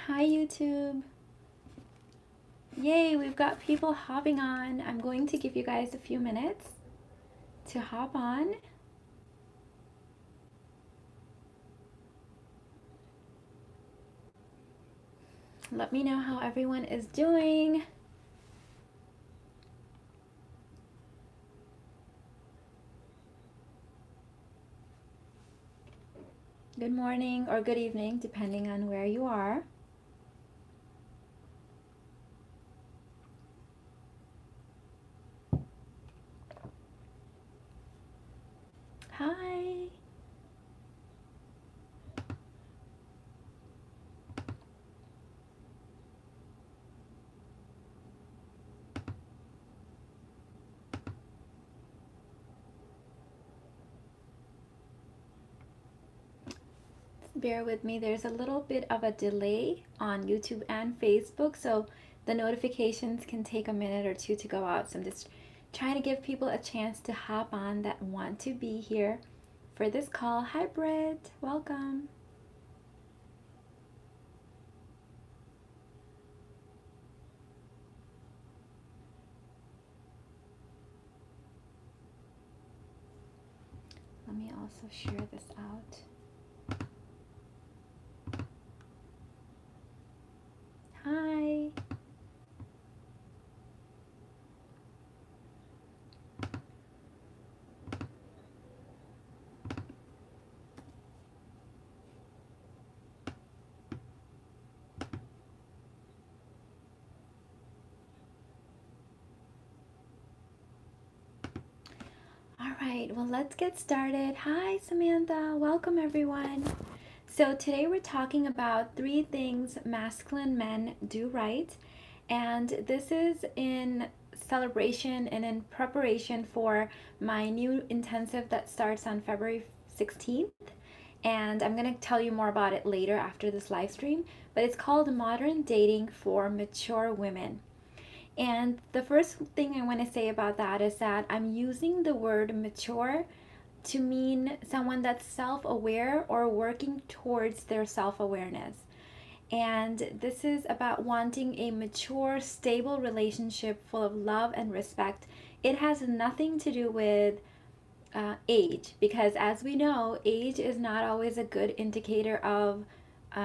Hi YouTube. Yay, we've got people hopping on. I'm going to give you guys a few minutes to hop on. Let me know how everyone is doing. Good morning or good evening, depending on where you are. Hi. Bear with me, there's a little bit of a delay on YouTube and Facebook, so the notifications can take a minute or two to go out. So I'm just trying to give people a chance to hop on that want to be here for this call. Hi Britt, welcome. Let me also share this out. Hi. All right, well, let's get started. Hi, Samantha. Welcome, everyone. So today we're talking about 3 things masculine men do right. And this is in celebration and in preparation for my new intensive that starts on February 16th. And I'm going to tell you more about it later after this live stream. But it's called Modern Dating for Mature Women. And the first thing I want to say about that is that I'm using the word mature to mean someone that's self-aware or working towards their self-awareness. And this is about wanting a mature, stable relationship full of love and respect. It has nothing to do with age, because as we know, age is not always a good indicator of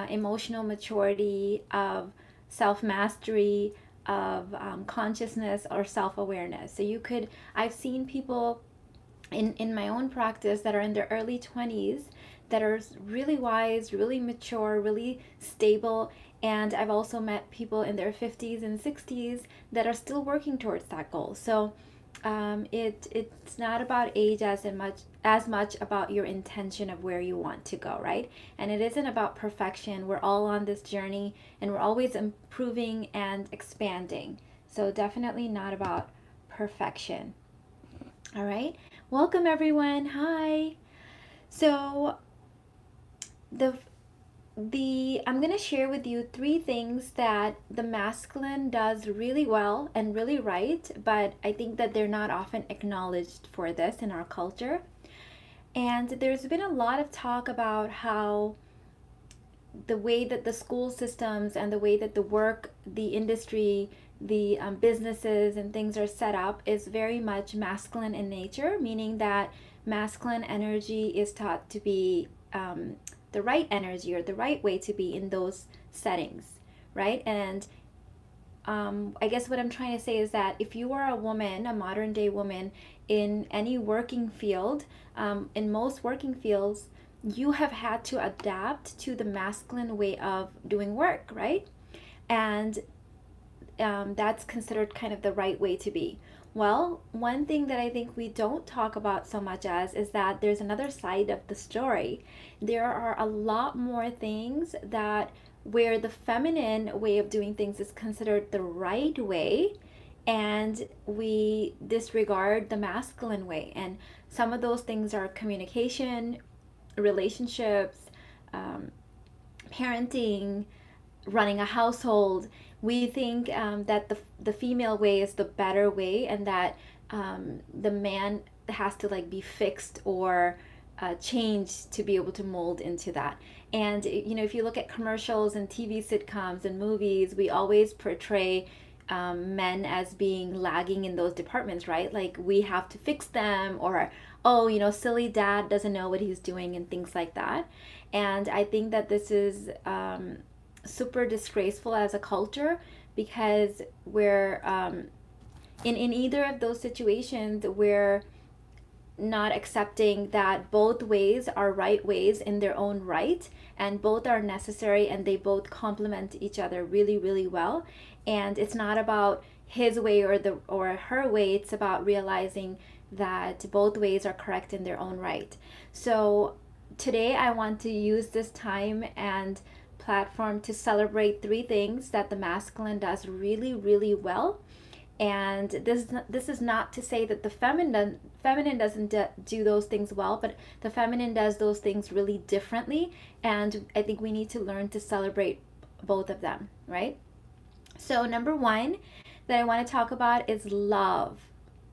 emotional maturity, of self mastery, of consciousness or self awareness. So I've seen people in my own practice that are in their early 20s that are really wise, really mature, really stable. And I've also met people in their 50s and 60s that are still working towards that goal. So it's not about age as much about your intention of where you want to go, right? And it isn't about perfection. We're all on this journey and we're always improving and expanding. So definitely not about perfection. All right. Welcome everyone. Hi. So the I'm going to share with you 3 things that the masculine does really well and really right, but I think that they're not often acknowledged for this in our culture. And there's been a lot of talk about how the way that the school systems and the way that the industry, the businesses and things are set up is very much masculine in nature, meaning that masculine energy is taught to be the right energy or the right way to be in those settings, right? And I guess what I'm trying to say is that if you are a woman, a modern day woman in any working field, in most working fields, you have had to adapt to the masculine way of doing work, right? And that's considered kind of the right way to be. Well, one thing that I think we don't talk about so much as is that there's another side of the story. There are a lot more things that where the feminine way of doing things is considered the right way, and we disregard the masculine way. And some of those things are communication, relationships, um, parenting, running a household. We think that the female way is the better way, and that the man has to like be fixed or change to be able to mold into that. And if you look at commercials and TV sitcoms and movies, we always portray men as being lagging in those departments, right? Like we have to fix them, or oh, silly dad doesn't know what he's doing, and things like that. And I think that this is super disgraceful as a culture, because we're in either of those situations, we're not accepting that both ways are right ways in their own right, and both are necessary, and they both complement each other really, really well. And it's not about his way or her way. It's about realizing that both ways are correct in their own right. So today I want to use this time and platform to celebrate three things that the masculine does really, really well. And this is not to say that the feminine doesn't do those things well, but the feminine does those things really differently, and I think we need to learn to celebrate both of them, right? So number one that I want to talk about is love.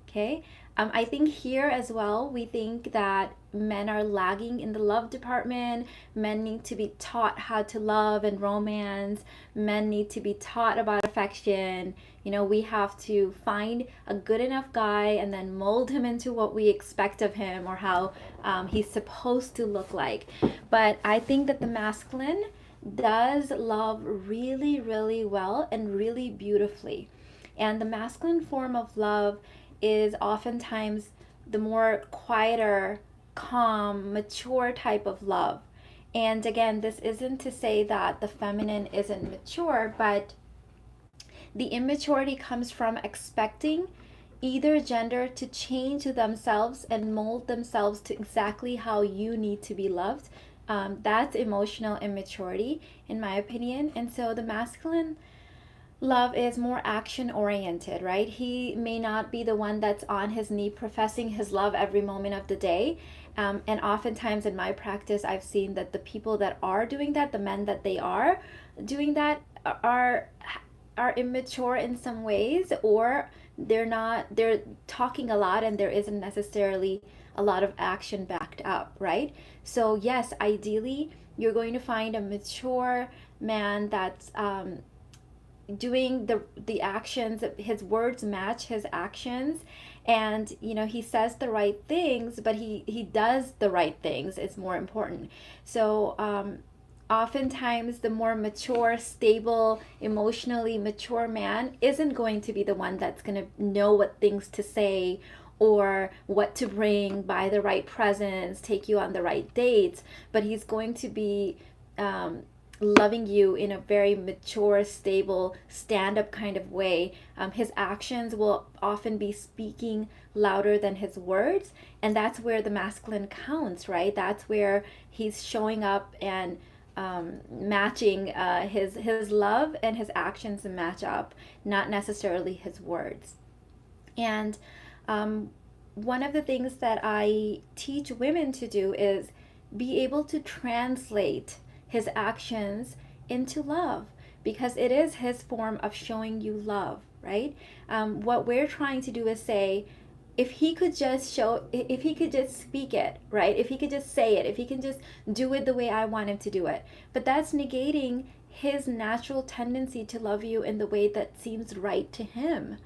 Okay. I think here as well, we think that men are lagging in the love department. Men need to be taught how to love and romance. Men need to be taught about affection. We have to find a good enough guy and then mold him into what we expect of him, or how he's supposed to look like. But I think that the masculine does love really, really well and really beautifully. And the masculine form of love is oftentimes the more quieter, calm, mature type of love. And again, this isn't to say that the feminine isn't mature, but the immaturity comes from expecting either gender to change themselves and mold themselves to exactly how you need to be loved. That's emotional immaturity, in my opinion. And so the masculine love is more action oriented, right? He may not be the one that's on his knee professing his love every moment of the day. And oftentimes in my practice, I've seen that the people that are doing that, the men that they are doing that, are immature in some ways, or they're talking a lot and there isn't necessarily a lot of action backed up, right? So yes, ideally you're going to find a mature man that's doing the actions. His words match his actions, and he says the right things, but he does the right things. It's more important. So oftentimes the more mature, stable, emotionally mature man isn't going to be the one that's going to know what things to say, or what to bring, buy the right presents, take you on the right dates, but he's going to be loving you in a very mature, stable, stand-up kind of way. His actions will often be speaking louder than his words, and that's where the masculine counts, right? That's where he's showing up and matching his love and his actions to match up, not necessarily his words. And one of the things that I teach women to do is be able to translate his actions into love, because it is his form of showing you love, right? What we're trying to do is say, if he could just speak it, right? If he could just say it, if he can just do it the way I want him to do it. But that's negating his natural tendency to love you in the way that seems right to him.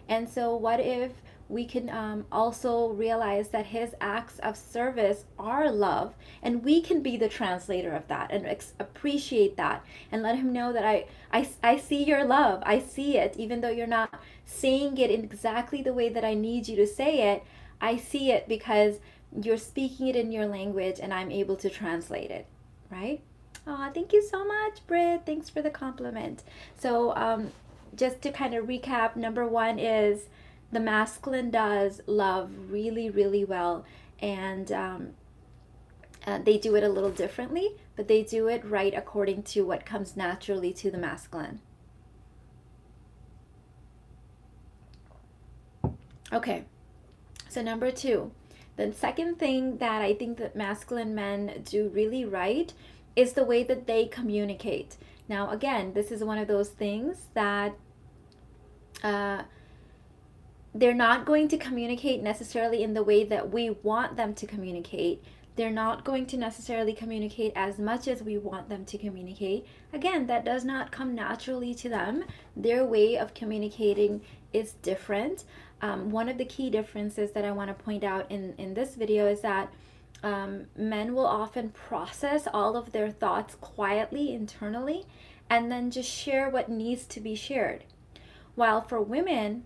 And so what if we can also realize that his acts of service are love, and we can be the translator of that and appreciate that, and let him know that I see your love. I see it, even though you're not saying it in exactly the way that I need you to say it. I see it because you're speaking it in your language, and I'm able to translate it, right? Oh, thank you so much, Britt. Thanks for the compliment. So just to kind of recap, number one is the masculine does love really, really well, and they do it a little differently, but they do it right according to what comes naturally to the masculine. Okay, so number two, the second thing that I think that masculine men do really right is the way that they communicate. Now, again, this is one of those things that they're not going to communicate necessarily in the way that we want them to communicate. They're not going to necessarily communicate as much as we want them to communicate. Again, that does not come naturally to them. Their way of communicating is different. One of the key differences that I want to point out in this video is that men will often process all of their thoughts quietly, internally, and then just share what needs to be shared. While for women,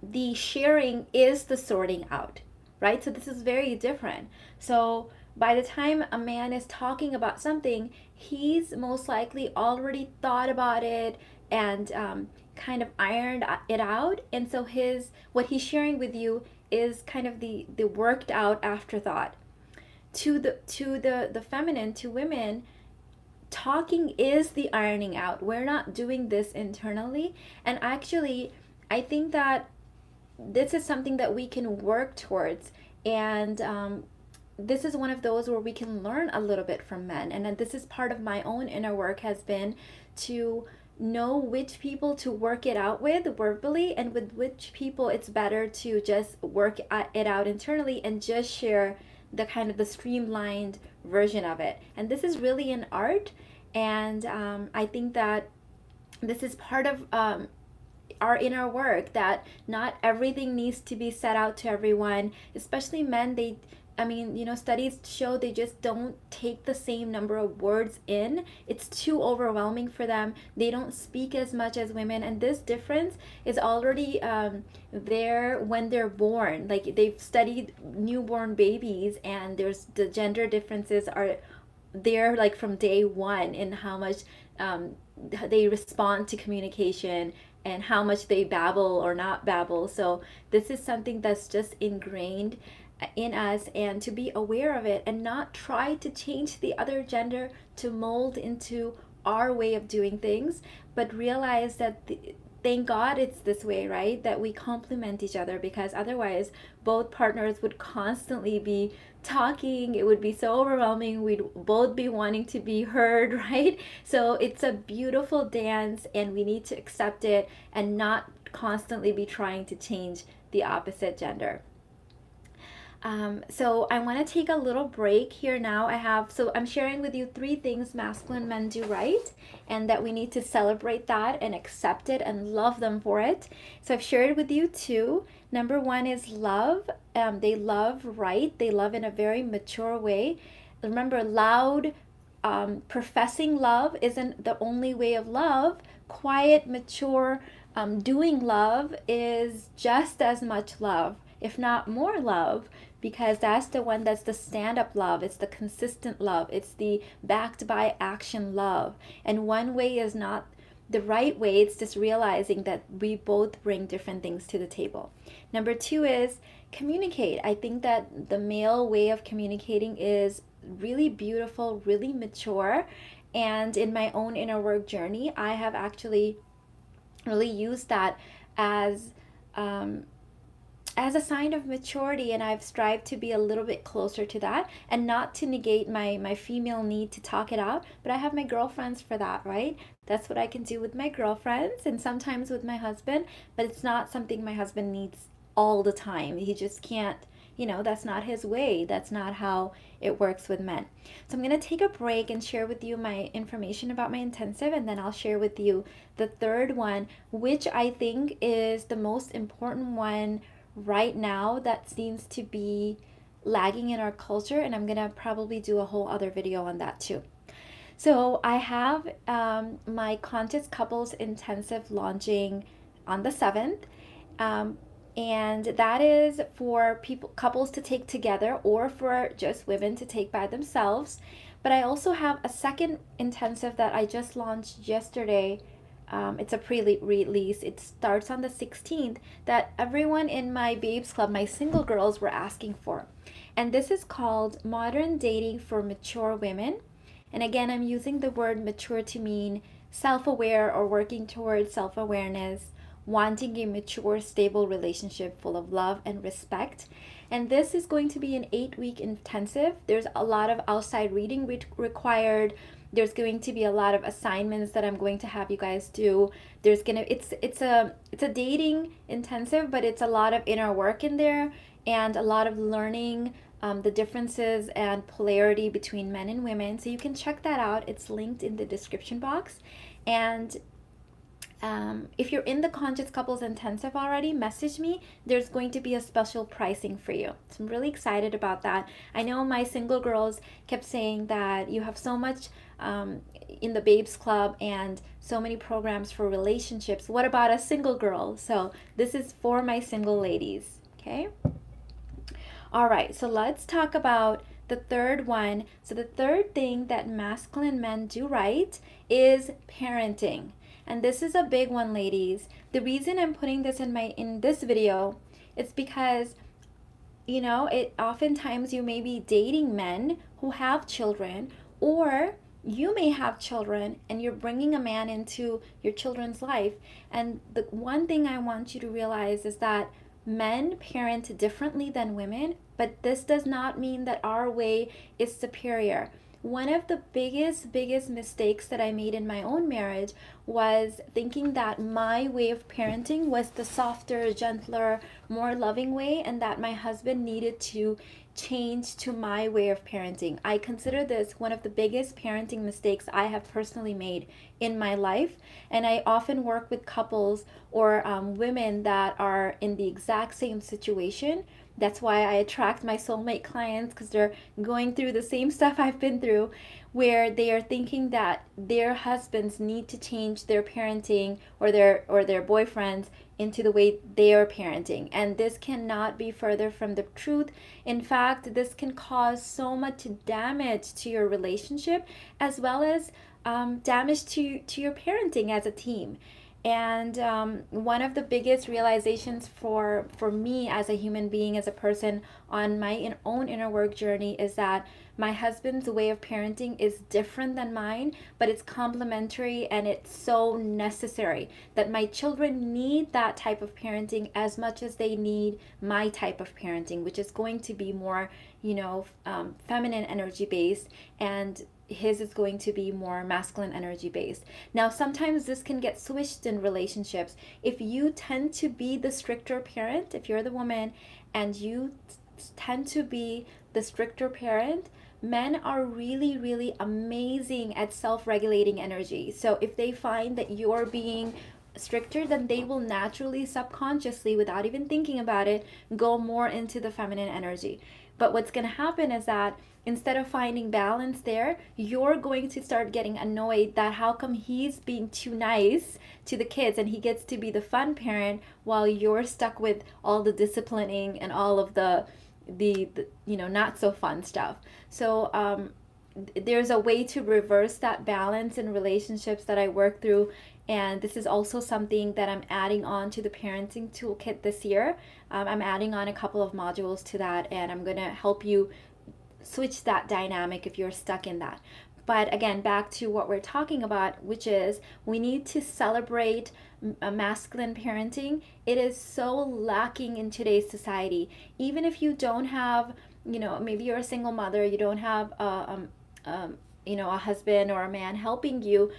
the sharing is the sorting out, right? So this is very different. So by the time a man is talking about something, he's most likely already thought about it and kind of ironed it out. And so what he's sharing with you is kind of the worked out afterthought. To the feminine, to women, talking is the ironing out. We're not doing this internally. And actually, I think that this is something that we can work towards. And this is one of those where we can learn a little bit from men. And then this is part of my own inner work, has been to know which people to work it out with verbally, and with which people it's better to just work it out internally and just share the kind of the streamlined version of it. And this is really an art. And I think that this is part of our inner work, that not everything needs to be set out to everyone, especially men. Studies show they just don't take the same number of words in. It's too overwhelming for them. They don't speak as much as women, and this difference is already there when they're born. Like, they've studied newborn babies, and there's the gender differences are there, like from day one, in how much they respond to communication and how much they babble or not babble. So this is something that's just ingrained in us, and to be aware of it and not try to change the other gender to mold into our way of doing things, but realize that thank God it's this way, right? That we complement each other, because otherwise both partners would constantly be talking. It would be so overwhelming. We'd both be wanting to be heard, right? So it's a beautiful dance, and we need to accept it and not constantly be trying to change the opposite gender. So I want to take a little break here now. I'm sharing with you 3 things masculine men do right, and that we need to celebrate that and accept it and love them for it. So I've shared with you 2. Number 1 is love. They love right. They love in a very mature way. Remember, loud, professing love isn't the only way of love. Quiet, mature, doing love is just as much love, if not more love, because that's the one that's the stand-up love. It's the consistent love. It's the backed by action love. And one way is not the right way. It's just realizing that we both bring different things to the table. Number 2 is communicate. I think that the male way of communicating is really beautiful, really mature. And in my own inner work journey, I have actually really used that as a sign of maturity, and I've strived to be a little bit closer to that, and not to negate my female need to talk it out, but I have my girlfriends for that, right? That's what I can do with my girlfriends, and sometimes with my husband, but it's not something my husband needs all the time. He just can't, that's not his way. That's not how it works with men. So I'm going to take a break and share with you my information about my intensive, and then I'll share with you the third one, which I think is the most important one right now that seems to be lagging in our culture, and I'm gonna probably do a whole other video on that too. So I have my Conscious Couples Intensive launching on the 7th, and that is for couples to take together, or for just women to take by themselves. But I also have a second intensive that I just launched yesterday. It's a pre-release. It starts on the 16th, that everyone in my Babes Club, my single girls, were asking for. And this is called Modern Dating for Mature Women. And again, I'm using the word mature to mean self-aware, or working towards self-awareness, wanting a mature, stable relationship full of love and respect. And this is going to be an 8-week intensive. There's a lot of outside reading required. There's going to be a lot of assignments that I'm going to have you guys do. It's a dating intensive, but it's a lot of inner work in there, and a lot of learning the differences and polarity between men and women. So you can check that out. It's linked in the description box. And if you're in the Conscious Couples Intensive already, message me. There's going to be a special pricing for you. So I'm really excited about that. I know my single girls kept saying that you have so much in the Babes Club and so many programs for relationships. What about a single girl? So this is for my single ladies, okay? All right, so let's talk about the third one. So the third thing that masculine men do right is parenting. And this is a big one, ladies. The reason I'm putting this in this video is because it oftentimes you may be dating men who have children, or you may have children and you're bringing a man into your children's life. And the one thing I want you to realize is that men parent differently than women, but this does not mean that our way is superior. One of the biggest mistakes that I made in my own marriage was thinking that my way of parenting was the softer, gentler, more loving way, and that my husband needed to change to my way of parenting. I consider this one of the biggest parenting mistakes I have personally made in my life, and I often work with couples or women that are in the exact same situation. That's why I attract my soulmate clients, because they're going through the same stuff I've been through, where they are thinking that their husbands need to change their parenting or their boyfriends into the way they are parenting. And this cannot be further from the truth. In fact, this can cause so much damage to your relationship, as well as damage to your parenting as a team. And one of the biggest realizations for me as a human being, as a person on my own inner work journey, is that my husband's way of parenting is different than mine, but it's complementary and it's so necessary that my children need that type of parenting as much as they need my type of parenting, which is going to be more, feminine energy based, and his is going to be more masculine energy based. Now, sometimes this can get switched in relationships. If you tend to be the stricter parent, if you're the woman and you tend to be the stricter parent, men are really, really amazing at self-regulating energy. So if they find that you're being stricter, then they will naturally, subconsciously, without even thinking about it, go more into the feminine energy. But what's going to happen is that instead of finding balance there, you're going to start getting annoyed that how come he's being too nice to the kids and he gets to be the fun parent while you're stuck with all the disciplining and all of the not so fun stuff. So there's a way to reverse that balance in relationships that I work through, and this is also something that I'm adding on to the parenting toolkit this year. I'm adding on a couple of modules to that, and I'm going to help you switch that dynamic if you're stuck in that. But again, back to what we're talking about, which is we need to celebrate masculine parenting. It is so lacking in today's society. Even if you don't have, maybe you're a single mother, you don't have a husband or a man helping you,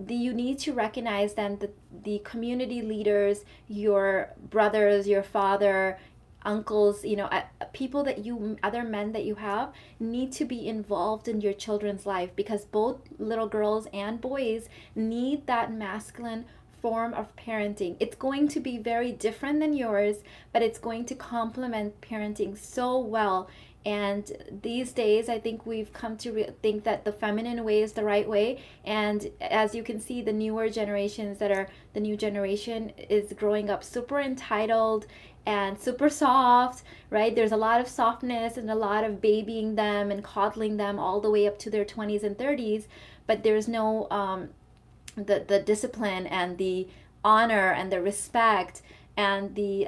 you need to recognize then that the community leaders, your brothers, your father, uncles, people that other men that you have, need to be involved in your children's life, because both little girls and boys need that masculine form of parenting. It's going to be very different than yours, but it's going to complement parenting so well. And these days, I think we've come to think that the feminine way is the right way. And as you can see, the newer generations the new generation is growing up super entitled and super soft, right? There's a lot of softness and a lot of babying them and coddling them all the way up to their 20s and 30s. But there's no the discipline and the honor and the respect and the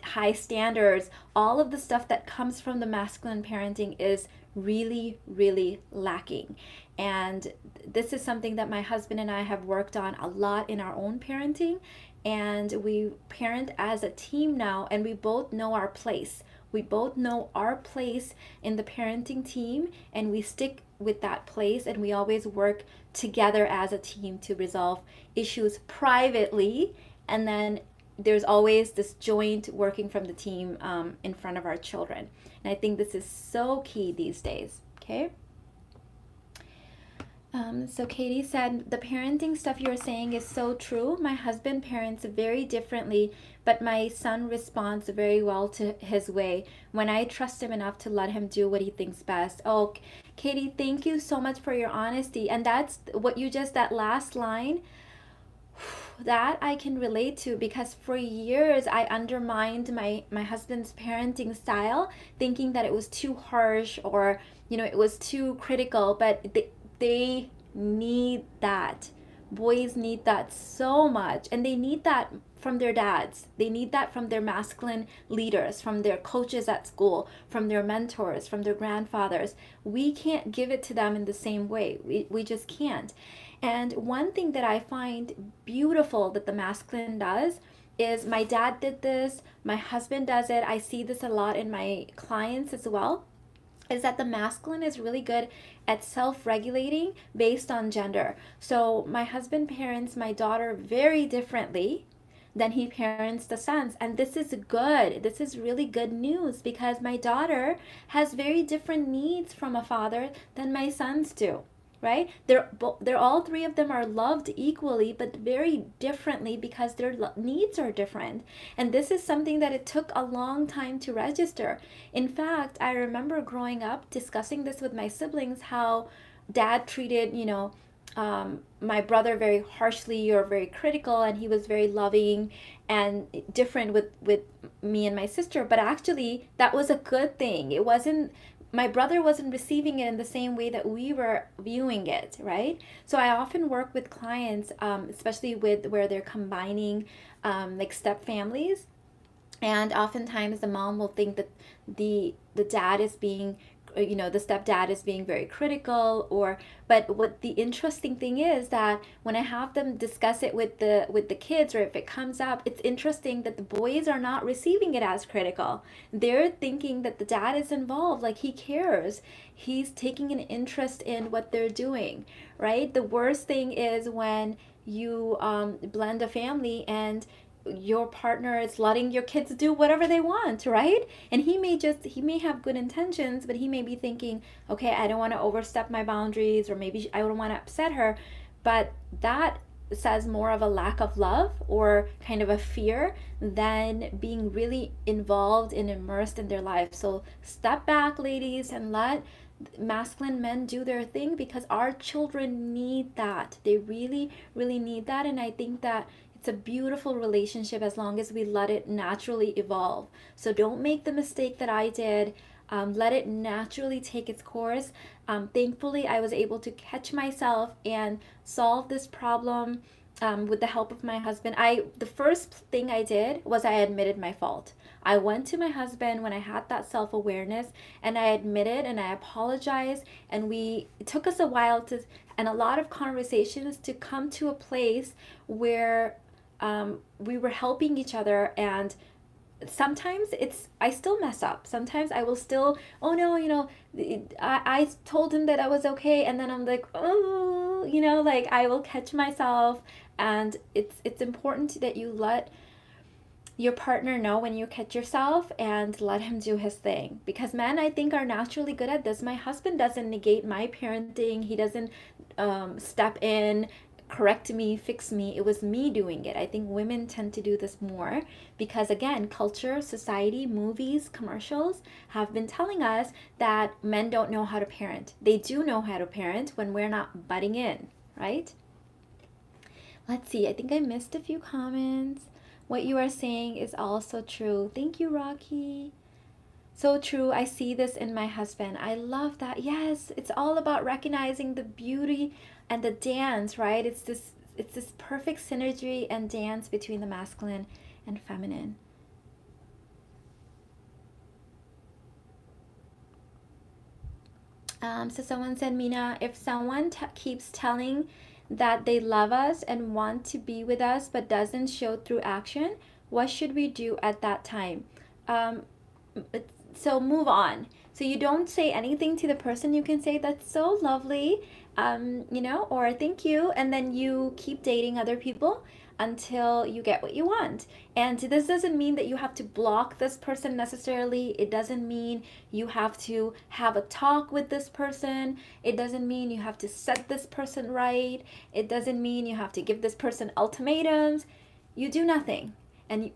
high standards. All of the stuff that comes from the masculine parenting is really, really lacking. And this is something that my husband and I have worked on a lot in our own parenting. And we parent as a team now, and we both know our place. We both know our place in the parenting team, and we stick with that place, and we always work together as a team to resolve issues privately, and then there's always this joint working from the team in front of our children. And I think this is so key these days. Okay. So Katie said, the parenting stuff you're saying is so true. My husband parents very differently, but my son responds very well to his way when I trust him enough to let him do what he thinks best. Oh, Katie, thank you so much for your honesty. And that's what you just, that last line, that I can relate to, because for years I undermined my husband's parenting style, thinking that it was too harsh, or it was too critical. But they need that. Boys need that so much, and they need that from their dads. They need that from their masculine leaders, from their coaches at school, from their mentors, from their grandfathers. We can't give it to them in the same way. We just can't. And one thing that I find beautiful that the masculine does is, my dad did this, my husband does it, I see this a lot in my clients as well, is that the masculine is really good at self-regulating based on gender. So my husband parents my daughter very differently than he parents the sons. And this is good. This is really good news, because my daughter has very different needs from a father than my sons do. Right? They're all three of them are loved equally, but very differently, because their needs are different. And this is something that it took a long time to register. In fact, I remember growing up discussing this with my siblings, how dad treated, my brother very harshly or very critical, and he was very loving and different with me and my sister. But actually, that was a good thing. It wasn't, my brother wasn't receiving it in the same way that we were viewing it, right? So I often work with clients, especially with where they're combining like step families, and oftentimes the mom will think that the dad is being, the stepdad is being very critical, but what the interesting thing is that when I have them discuss it with the kids, or if it comes up, it's interesting that the boys are not receiving it as critical. They're thinking that the dad is involved, like he cares, he's taking an interest in what they're doing, right? The worst thing is when you blend a family and your partner is letting your kids do whatever they want, right? And he may have good intentions, but he may be thinking, okay, I don't want to overstep my boundaries, or maybe I don't want to upset her. But that says more of a lack of love, or kind of a fear, than being really involved and immersed in their life. So step back, ladies, and let masculine men do their thing, because our children need that. They really, really need that. And I think that it's a beautiful relationship as long as we let it naturally evolve. So don't make the mistake that I did. Let it naturally take its course. Thankfully, I was able to catch myself and solve this problem with the help of my husband. The first thing I did was I admitted my fault. I went to my husband when I had that self-awareness, and I admitted and I apologized, and it took us a while and a lot of conversations to come to a place where we were helping each other. And sometimes I still mess up. Sometimes I will still, oh no, I told him that I was okay, and then I'm like, oh, like I will catch myself. And it's important that you let your partner know when you catch yourself, and let him do his thing, because men, I think, are naturally good at this. My husband doesn't negate my parenting. He doesn't step in, correct me, fix me. It was me doing it. I think women tend to do this more because, again, culture, society, movies, commercials have been telling us that men don't know how to parent. They do know how to parent when we're not butting in, right? Let's see. I think I missed a few comments. What you are saying is also true. Thank you, Rocky. So true. I see this in my husband. I love that. Yes, it's all about recognizing the beauty and the dance, right? It's this perfect synergy and dance between the masculine and feminine. So someone said, Mina, if someone keeps telling that they love us and want to be with us but doesn't show through action, what should we do at that time? So move on. So you don't say anything to the person. You can say, that's so lovely. or thank you, and then you keep dating other people until you get what you want. And this doesn't mean that you have to block this person necessarily. It doesn't mean you have to have a talk with this person. It doesn't mean you have to set this person right. It doesn't mean you have to give this person ultimatums. You do nothing.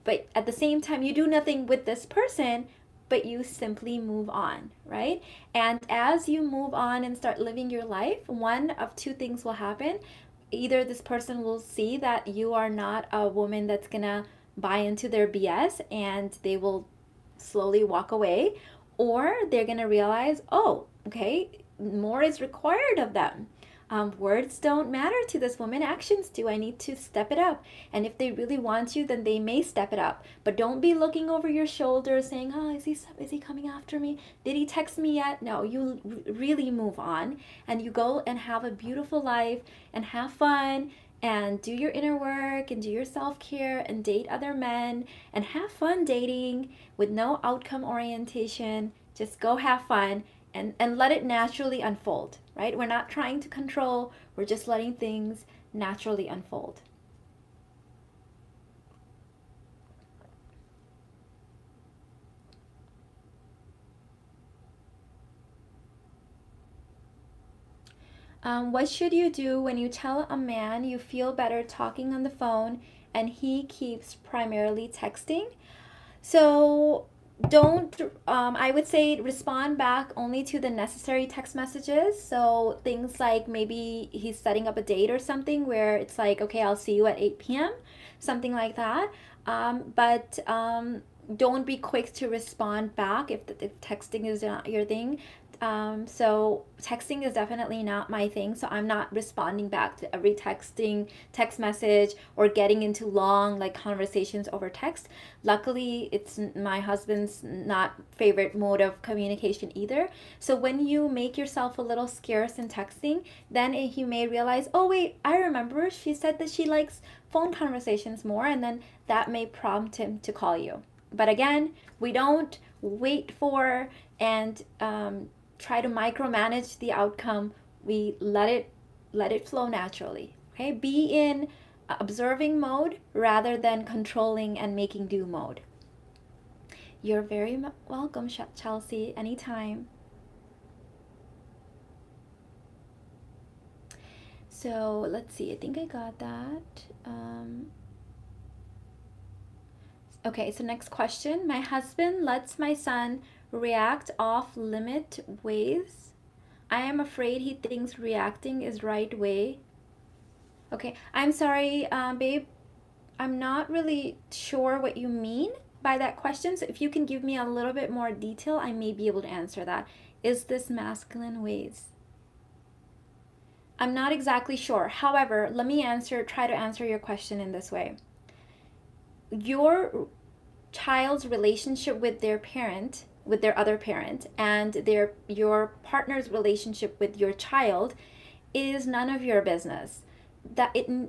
But at the same time, you do nothing with this person, but you simply move on, right? And as you move on and start living your life, one of two things will happen. Either this person will see that you are not a woman that's gonna buy into their BS and they will slowly walk away, or they're gonna realize, oh, okay, more is required of them. Words don't matter to this woman, actions do. I need to step it up. And if they really want you, then they may step it up. But don't be looking over your shoulder saying, oh, is he coming after me? Did he text me yet? No, you really move on and you go and have a beautiful life and have fun and do your inner work and do your self-care and date other men and have fun dating with no outcome orientation. Just go have fun and let it naturally unfold, right? We're not trying to control, we're just letting things naturally unfold. What should you do when you tell a man you feel better talking on the phone and he keeps primarily texting? So don't, I would say respond back only to the necessary text messages. So things like maybe he's setting up a date or something where it's like, okay, I'll see you at 8 p.m., something like that. But don't be quick to respond back if texting is not your thing. So texting is definitely not my thing. So I'm not responding back to every text message or getting into long like conversations over text. Luckily, it's my husband's not favorite mode of communication either. So when you make yourself a little scarce in texting, then he may realize, oh wait, I remember she said that she likes phone conversations more, and then that may prompt him to call you. But again, we don't wait for and try to micromanage the outcome. We let it flow naturally. Okay, be in observing mode rather than controlling and making do mode. You're very welcome, Chelsea, anytime. So let's see, I think I got that. Okay, so next question. My husband lets my son react off limit ways. I am afraid he thinks reacting is right way. Okay, I'm sorry, babe. I'm not really sure what you mean by that question. So if you can give me a little bit more detail, I may be able to answer that. Is this masculine ways? I'm not exactly sure. However, let me try to answer your question in this way. Your child's relationship with their parent, with their other parent, and your partner's relationship with your child is none of your business.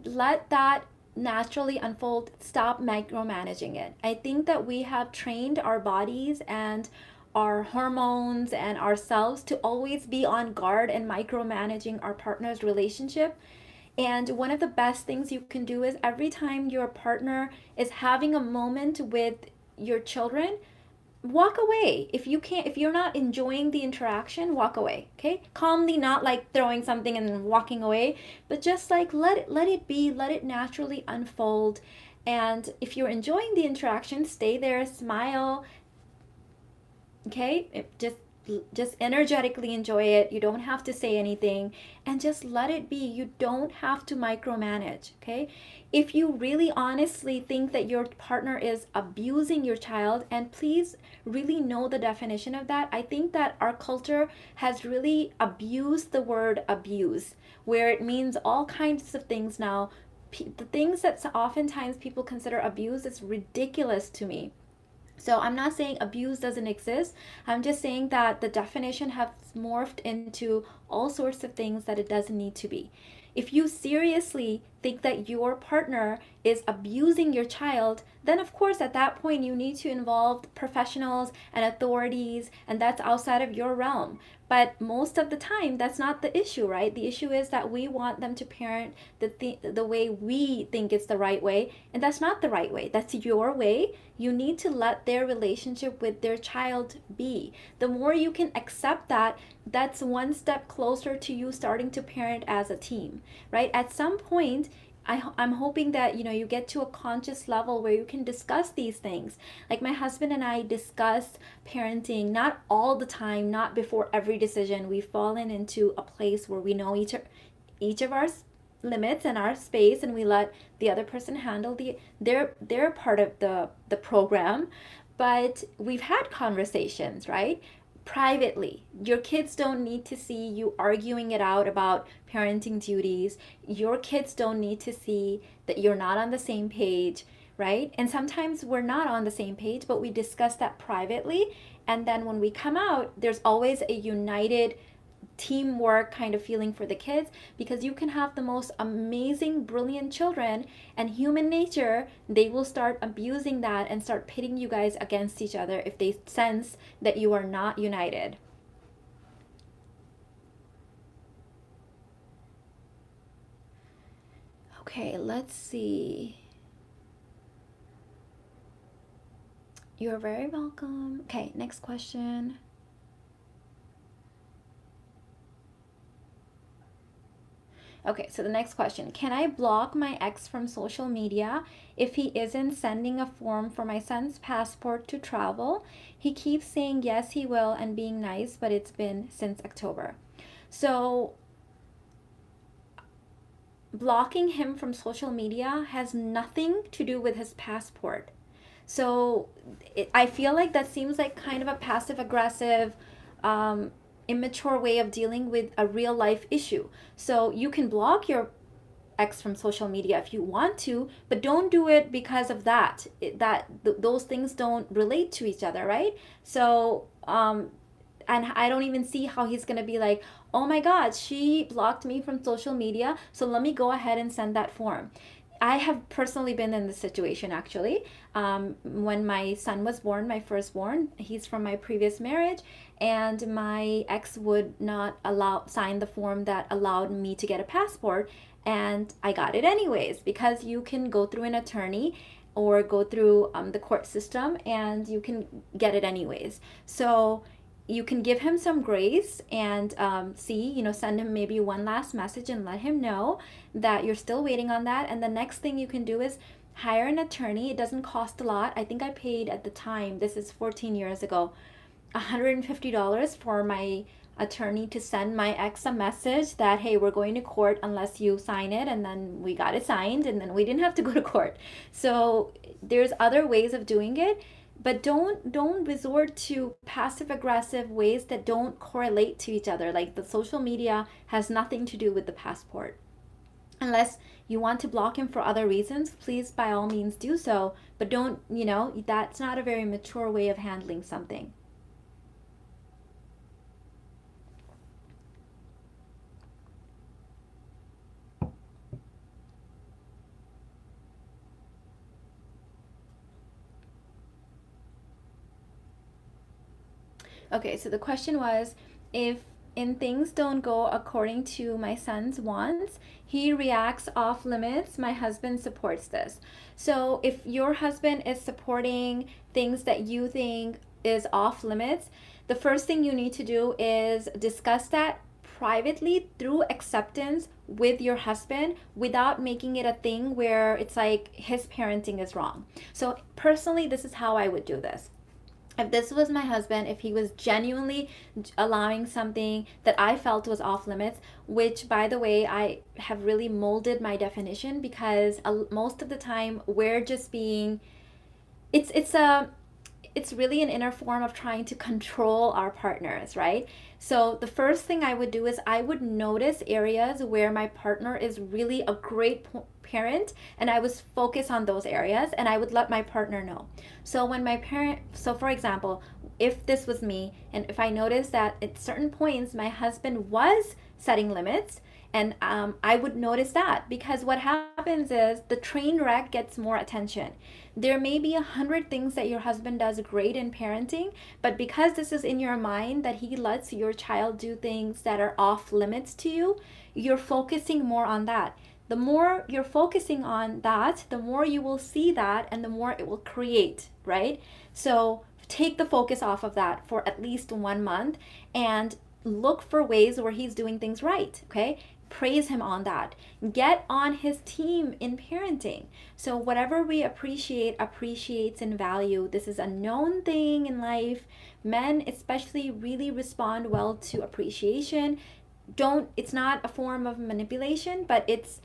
Let that naturally unfold. Stop micromanaging it. I think that we have trained our bodies and our hormones and ourselves to always be on guard and micromanaging our partner's relationship. And one of the best things you can do is every time your partner is having a moment with your children, walk away. If you're not enjoying the interaction, walk away. Okay, calmly, not like throwing something and walking away, but just like let it be, let it naturally unfold. And if you're enjoying the interaction, stay there, smile. Okay, just energetically enjoy it. You don't have to say anything, and just let it be. You don't have to micromanage. Okay, if you really honestly think that your partner is abusing your child, and please really know the definition of that. I think that our culture has really abused the word abuse, where it means all kinds of things now. The things that oftentimes people consider abuse is ridiculous to me. So I'm not saying abuse doesn't exist. I'm just saying that the definition has morphed into all sorts of things that it doesn't need to be. If you seriously think that your partner is abusing your child, then of course at that point you need to involve professionals and authorities, and that's outside of your realm. But most of the time, that's not the issue, right? The issue is that we want them to parent the way we think it's the right way, and that's not the right way. That's your way. You need to let their relationship with their child be. The more you can accept that, that's one step closer to you starting to parent as a team, right? At some point, I'm hoping that you get to a conscious level where you can discuss these things. Like my husband and I discuss parenting, not all the time, not before every decision. We've fallen into a place where we know each of our limits and our space, and we let the other person handle their part of the program. But we've had conversations, right? Privately. Your kids don't need to see you arguing it out about parenting duties. Your kids don't need to see that you're not on the same page, right? And sometimes we're not on the same page, but we discuss that privately. And then when we come out, there's always a united teamwork kind of feeling for the kids, because you can have the most amazing, brilliant children, and human nature, they will start abusing that and start pitting you guys against each other if they sense that you are not united. Okay, let's see. You're very welcome. Okay, next question. Okay, so the next question. Can I block my ex from social media if he isn't sending a form for my son's passport to travel? He keeps saying yes, he will, and being nice, but it's been since October. So blocking him from social media has nothing to do with his passport. So I feel like that seems like kind of a passive aggressive, immature way of dealing with a real life issue. So you can block your ex from social media if you want to, but don't do it because of that. Those things don't relate to each other, right? So and I don't even see how he's gonna be like, oh my god, she blocked me from social media, so let me go ahead and send that form. I have personally been in this situation actually. When my son was born, my firstborn, he's from my previous marriage, and my ex would not sign the form that allowed me to get a passport, and I got it anyways, because you can go through an attorney or go through the court system, and you can get it anyways. So you can give him some grace and send him maybe one last message and let him know that you're still waiting on that. And the next thing you can do is hire an attorney. It doesn't cost a lot. I think I paid at the time, this is 14 years ago, $150 for my attorney to send my ex a message that, hey, we're going to court unless you sign it. And then we got it signed, and then we didn't have to go to court. So there's other ways of doing it, but don't resort to passive aggressive ways that don't correlate to each other. Like the social media has nothing to do with the passport. Unless you want to block him for other reasons, please by all means do so, but don't, that's not a very mature way of handling something. Okay, so the question was, if things don't go according to my son's wants, he reacts off limits. My husband supports this. So if your husband is supporting things that you think is off limits, the first thing you need to do is discuss that privately through acceptance with your husband, without making it a thing where it's like his parenting is wrong. So personally, this is how I would do this. If this was my husband, if he was genuinely allowing something that I felt was off limits, which by the way, I have really molded my definition, because most of the time we're just being, it's really an inner form of trying to control our partners, right? So the first thing I would do is I would notice areas where my partner is really a great parent, and I was focused on those areas, and I would let my partner know. So for example, if this was me, and if I noticed that at certain points my husband was setting limits, And I would notice that, because what happens is the train wreck gets more attention. There may be 100 things that your husband does great in parenting, but because this is in your mind that he lets your child do things that are off limits to you, you're focusing more on that. The more you're focusing on that, the more you will see that, and the more it will create, right? So take the focus off of that for at least 1 month and look for ways where he's doing things right, okay? Praise him on that. Get on his team in parenting. So whatever we appreciate appreciates in value. This is a known thing in life. Men especially really respond well to appreciation. It's not a form of manipulation, but it's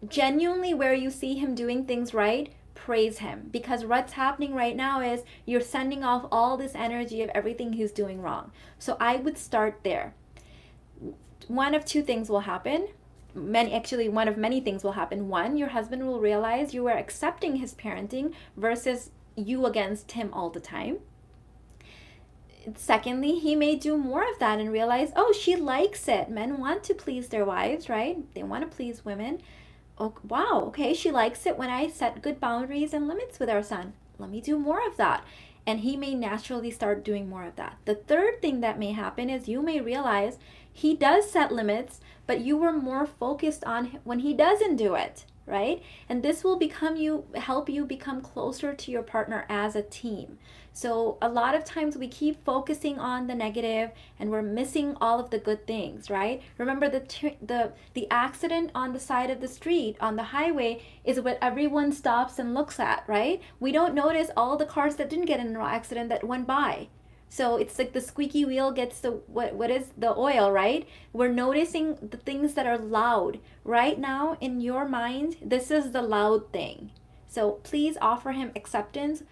genuinely where you see him doing things right. Praise him, because what's happening right now is you're sending off all this energy of everything he's doing wrong. So I would start there. One of two things will happen. One of many things will happen. One, your husband will realize you are accepting his parenting versus you against him all the time. Secondly, he may do more of that and realize, oh, she likes it. Men want to please their wives, right? They want to please women. Oh, wow, okay, she likes it when I set good boundaries and limits with our son. Let me do more of that. And he may naturally start doing more of that. The third thing that may happen is you may realize he does set limits, but you were more focused on when he doesn't do it, right? And this will help you become closer to your partner as a team. So a lot of times we keep focusing on the negative and we're missing all of the good things, right? Remember the accident on the side of the street on the highway is what everyone stops and looks at, right? We don't notice all the cars that didn't get in an accident that went by. So it's like the squeaky wheel gets the what is the oil, right? We're noticing the things that are loud. Right now in your mind, this is the loud thing. So please offer him acceptance.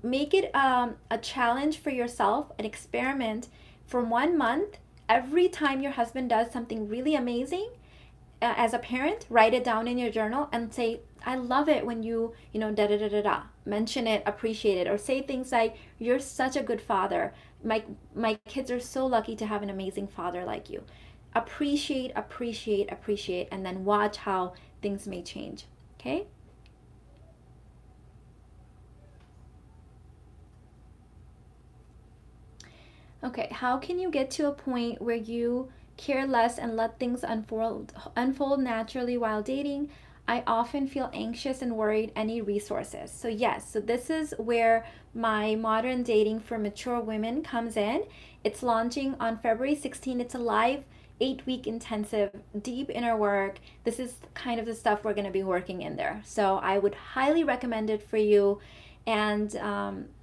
Make it a challenge for yourself, an experiment for 1 month. Every time your husband does something really amazing, as a parent, write it down in your journal and say, I love it when you da da da da da. Mention it, appreciate it, or say things like, you're such a good father. My kids are so lucky to have an amazing father like you. Appreciate, appreciate, appreciate, and then watch how things may change. Okay? Okay, how can you get to a point where you care less and let things unfold naturally while dating? I often feel anxious and worried. Any resources? So yes, so this is where my modern dating for mature women comes in. It's launching on February 16th. It's a live 8-week intensive deep inner work. This is kind of the stuff we're going to be working in there. So I would highly recommend it for you. And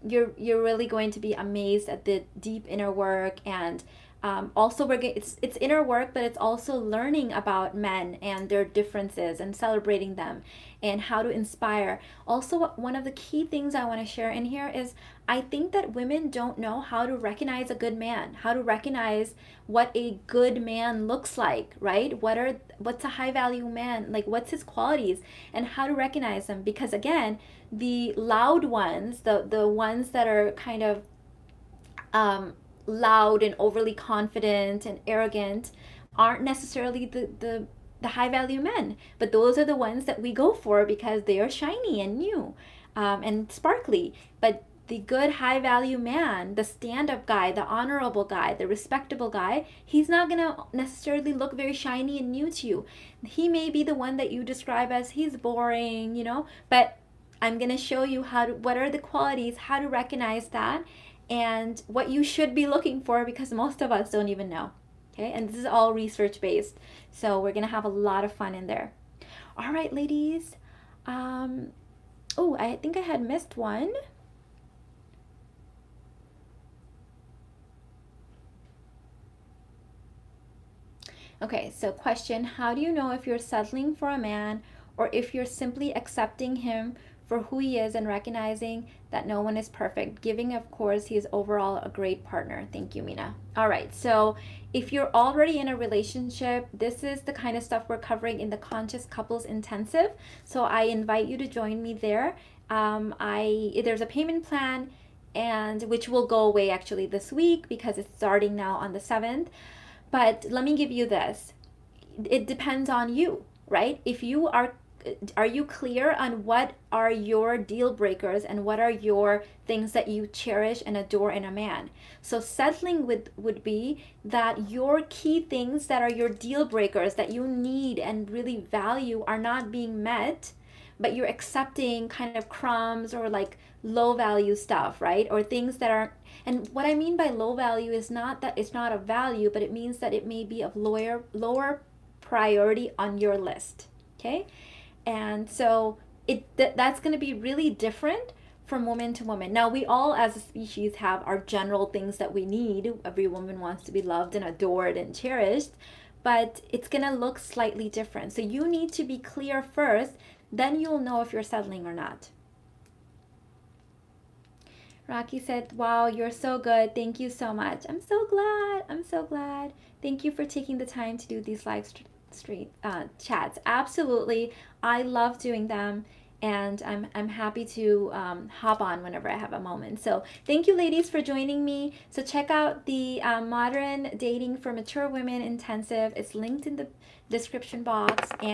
you're really going to be amazed at the deep inner work. And also it's inner work, but it's also learning about men and their differences and celebrating them and how to inspire. Also, one of the key things I want to share in here is I think that women don't know how to recognize a good man, how to recognize what a good man looks like, right? What's a high value man, like what's his qualities, and how to recognize them. Because again, the loud ones, the ones that are kind of loud and overly confident and arrogant, aren't necessarily the high value men, but those are the ones that we go for because they are shiny and new and sparkly. But the good high value man, the stand-up guy, the honorable guy, the respectable guy, he's not gonna necessarily look very shiny and new to you. He may be the one that you describe as he's boring, but I'm gonna show you what are the qualities, how to recognize that, and what you should be looking for, because most of us don't even know. Okay, and this is all research based, so we're gonna have a lot of fun in there. All right, ladies. Oh, I think I had missed one. Okay, so question, how do you know if you're settling for a man or if you're simply accepting him for who he is and recognizing that no one is perfect, giving, of course, he is overall a great partner? Thank you, Mina. All right, so if you're already in a relationship, this is the kind of stuff we're covering in the Conscious Couples Intensive. So I invite you to join me there. There's a payment plan, and which will go away actually this week because it's starting now on the 7th. But let me give you this. it depends on you, right? If you are you clear on what are your deal breakers and what are your things that you cherish and adore in a man? So settling with would be that your key things that are your deal breakers that you need and really value are not being met, but you're accepting kind of crumbs or like low value stuff, right? Or things that are, and what I mean by low value is not that it's not a value, but it means that it may be of lower priority on your list. Okay? And so that's going to be really different from woman to woman. Now, we all as a species have our general things that we need. Every woman wants to be loved and adored and cherished, but it's going to look slightly different. So you need to be clear first, then you'll know if you're settling or not. Rocky said, wow, you're so good. Thank you so much. I'm so glad. I'm so glad. Thank you for taking the time to do these live chats. Absolutely. I love doing them. And I'm happy to hop on whenever I have a moment. So thank you, ladies, for joining me. So check out the Modern Dating for Mature Women Intensive. It's linked in the description box. And